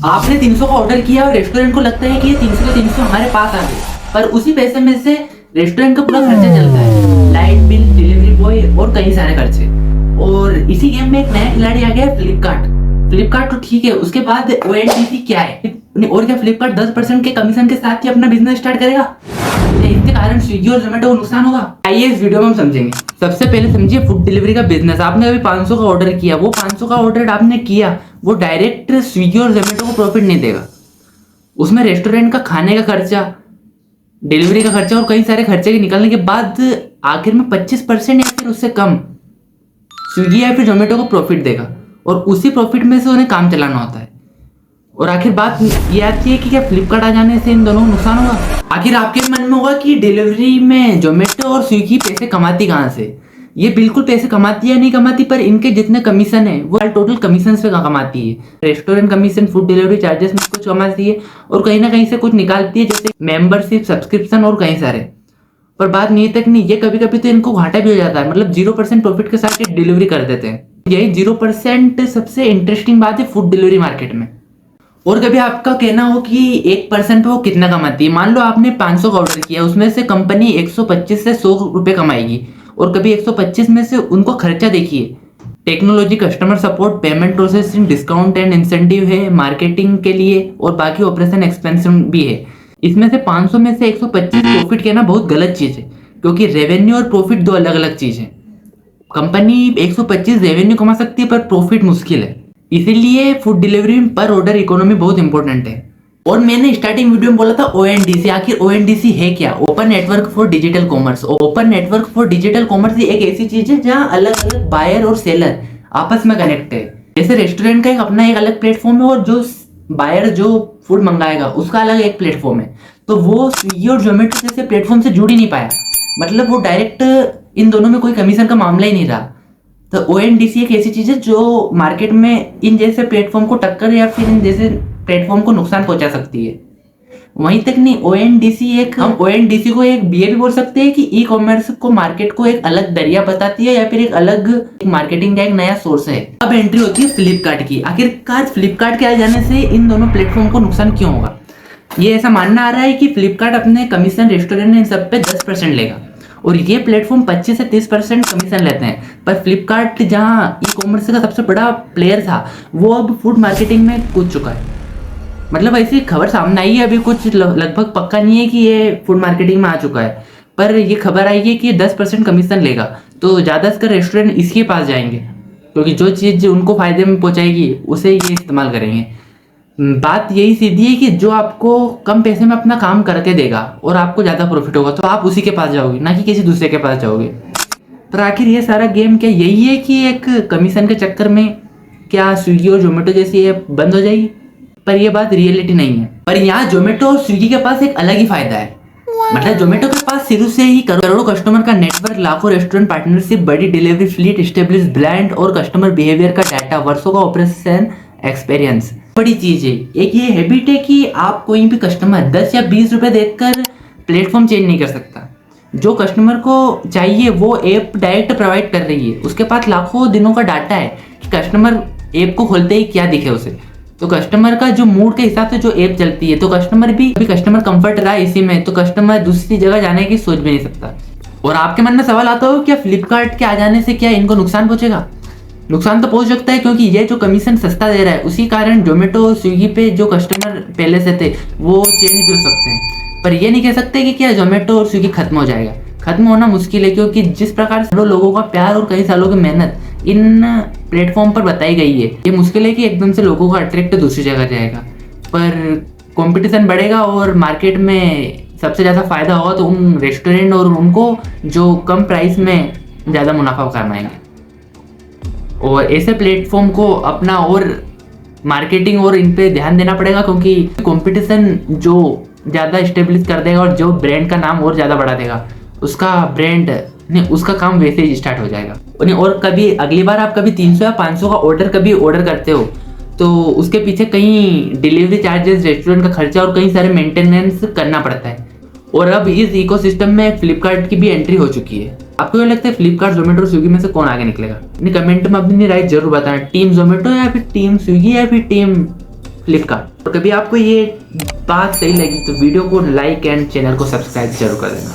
आपने 300 का ऑर्डर किया और रेस्टोरेंट को लगता है कि ये 300 के 300 हमारे पास आ गए, पर उसी पैसे में से रेस्टोरेंट का पूरा खर्चा चलता है, लाइट बिल, डिलीवरी बॉय और कई सारे खर्चे। और इसी गेम में एक नया खिलाड़ी आ गया है, फ्लिपकार्ट। फ्लिपकार्ट तो ठीक है, उसके बाद ONDC क्या है और क्या फ्लिपकार्ट 10% के कमीशन के साथ ही अपना बिजनेस स्टार्ट करेगा? इसके कारण स्विगी और जोमेटो को नुकसान होगा? आइए इस वीडियो में हम समझेंगे। सबसे पहले समझिए फूड डिलीवरी का बिजनेस। आपने अभी 500 का ऑर्डर किया, वो 500 का ऑर्डर आपने किया, वो डायरेक्ट स्विगी और जोमेटो को प्रॉफिट नहीं देगा। उसमें रेस्टोरेंट का खाने का खर्चा, डिलीवरी का खर्चा और कई सारे खर्चे के निकलने के बाद आखिर में 25% या फिर उससे कम स्विगी या फिर जोमेटो को प्रॉफिट देगा, और उसी प्रॉफिट में से उन्हें काम चलाना होता है। और आखिर बात ये आती है कि क्या फ्लिपकार्ट आ जाने से इन दोनों को नुकसान होगा? आखिर आपके मन में होगा कि डिलीवरी में जोमेटो और स्विगी पैसे कमाती कहाँ से? ये बिल्कुल पैसे कमाती है नहीं कमाती, पर इनके जितने कमीशन है वो टोटल कमीशन पे कमाती है। Restaurant commission, food delivery charges में कुछ कमाती है और कहीं ना कहीं से कुछ निकालती है, जैसे मेंबरशिप, सब्सक्रिप्शन और कई सारे। पर बात नहीं तक नहीं, ये कभी कभी तो इनको घाटा भी हो जाता है, मतलब 0% प्रॉफिट के साथ ये डिलीवरी कर देते हैं। यही 0% सबसे इंटरेस्टिंग बात है फूड डिलीवरी मार्केट में। और कभी आपका कहना हो कि 1% पे वो कितना कमाती है। मान लो आपने 500 का ऑर्डर किया, उसमें से कंपनी 125 से 100 रुपये कमाएगी, और कभी 125 में से उनको खर्चा देखिए, technology, customer support, payment processing, discount and incentive है, मार्केटिंग के लिए और बाकी ऑपरेशन एक्सपेंशन भी है। इसमें से 500 में से 125 प्रॉफिट कहना बहुत गलत चीज़ है, क्योंकि रेवेन्यू और प्रॉफिट दो अलग अलग चीज़ है। कंपनी 125 रेवेन्यू कमा सकती है, पर प्रॉफिट मुश्किल है। इसीलिए फूड डिलीवरी में पर ऑर्डर इकोनॉमी बहुत इंपॉर्टेंट है। और मैंने स्टार्टिंग वीडियो में बोला था ONDC। आखिर ONDC है क्या? Open network for digital commerce. Open network for digital commerce एक ऐसी चीज है जहाँ अलग अलग बायर और सेलर आपस में कनेक्ट है। जैसे रेस्टोरेंट का अपना एक अलग प्लेटफॉर्म है, और जो बायर जो फूड मंगाएगा उसका अलग एक प्लेटफॉर्म है। तो वो स्विगी और जोमेटो जैसे प्लेटफॉर्म से जुड़ ही नहीं पाया, मतलब वो डायरेक्ट इन दोनों में कोई कमीशन का मामला ही नहीं रहा। तो ONDC एक ऐसी चीज है जो मार्केट में इन जैसे प्लेटफॉर्म को टक्कर या फिर इन जैसे प्लेटफॉर्म को नुकसान पहुंचा सकती है। वहीं तक नहीं, हम ONDC को एक ये भी बोल सकते हैं कि ई-कॉमर्स को, मार्केट को एक अलग दरिया बताती है, या फिर एक अलग मार्केटिंग का एक नया सोर्स है। अब एंट्री होती है फ्लिपकार्ट की। आखिरकार फ्लिपकार्ट के आ जाने से इन दोनों प्लेटफॉर्म को नुकसान क्यों होगा? ये ऐसा मानना आ रहा है कि फ्लिपकार्ट अपने कमीशन रेस्टोरेंट इन सब पे 10% लेगा, और ये प्लेटफॉर्म 25 से 30% कमीशन लेते हैं। पर फ्लिपकार्ट जहाँ ई-कॉमर्स का सबसे बड़ा प्लेयर था, वो अब फूड मार्केटिंग में कूद चुका है। मतलब ऐसी खबर सामने आई है, अभी कुछ लगभग पक्का नहीं है कि ये फूड मार्केटिंग में आ चुका है, पर ये खबर आई है कि 10% कमीशन लेगा, तो ज़्यादातर रेस्टोरेंट इसके पास जाएंगे, क्योंकि जो चीज़ उनको फायदे में पहुँचाएगी उसे ये इस्तेमाल करेंगे। बात यही सीधी है कि जो आपको कम पैसे में अपना काम करके देगा और आपको ज़्यादा प्रॉफिट होगा, तो आप उसी के पास जाओगे, ना कि किसी दूसरे के पास जाओगे। पर आखिर ये सारा गेम क्या यही है कि एक कमीशन के चक्कर में क्या स्विगी और जोमेटो जैसी ऐप बंद हो जाएगी? पर यह बात रियलिटी नहीं है। पर यहाँ जोमेटो और स्विगी के पास एक अलग ही फायदा है। मतलब जोमेटो के पास शुरू से ही करोड़ों कस्टमर का नेटवर्क, लाखों रेस्टोरेंट पार्टनरशिप, बड़ी डिलीवरी फ्लीट, एस्टेब्लिश ब्रांड और कस्टमर बिहेवियर का डाटा, वर्षों का ऑपरेशन एक्सपीरियंस। बड़ी चीज है एक ये हैबिट है कि आप कोई भी कस्टमर 10 या 20 रुपए देकर प्लेटफॉर्म चेंज नहीं कर सकता। जो कस्टमर को चाहिए वो ऐप डायरेक्ट प्रोवाइड कर रही है। उसके पास लाखों दिनों का डाटा है कि कस्टमर ऐप को खोलते ही क्या दिखे उसे। तो कस्टमर का जो मूड के हिसाब से जो ऐप चलती है, तो कस्टमर भी कस्टमर कंफर्ट रहा इसी में, तो कस्टमर दूसरी जगह जाने की सोच भी नहीं सकता। और आपके मन में सवाल आता हो क्या फ्लिपकार्ट के आ जाने से क्या इनको नुकसान पहुंचेगा? नुकसान तो पहुंच सकता है, क्योंकि ये जो कमीशन सस्ता दे रहा है उसी कारण जोमेटो और स्विगी पे जो कस्टमर पहले से थे वो चेंज भी हो सकते हैं। पर ये नहीं कह सकते कि क्या जोमेटो और स्विगी खत्म हो जाएगा। खत्म होना मुश्किल है, क्योंकि जिस प्रकार से लोगों का प्यार और कई सालों की मेहनत इन प्लेटफॉर्म पर बताई गई है, ये मुश्किल है कि एकदम से लोगों का अट्रैक्ट दूसरी जगह जाएगा। पर कंपटीशन बढ़ेगा और मार्केट में सबसे ज़्यादा फायदा होगा तो उन रेस्टोरेंट और उनको जो कम प्राइस में ज़्यादा मुनाफा कमाएंगे। और ऐसे प्लेटफॉर्म को अपना और मार्केटिंग और इन पे ध्यान देना पड़ेगा, क्योंकि कंपटीशन जो ज़्यादा इस्टेब्लिश कर देगा और जो ब्रांड का नाम और ज़्यादा बढ़ा देगा, उसका ब्रांड नहीं, उसका काम वैसे ही स्टार्ट हो जाएगा। और कभी अगली बार आप कभी 300 या 500 का ऑर्डर करते हो, तो उसके पीछे कहीं डिलीवरी चार्जेस, रेस्टोरेंट का खर्चा और कई सारे मेंटेनेंस करना पड़ता है। और अब इस इकोसिस्टम में फ्लिपकार्ट की भी एंट्री हो चुकी है। आपको क्या लगता है फ्लिपकार्ट, जोमेटो और स्विगी में से कौन आगे निकलेगा? अपनी कमेंट में अपनी राय जरूर बताना। टीम जोमेटो या फिर टीम स्विगी या फिर टीम फ्लिपकार्ट। और कभी आपको ये बात सही लगी तो वीडियो को लाइक एंड चैनल को सब्सक्राइब जरूर कर देना।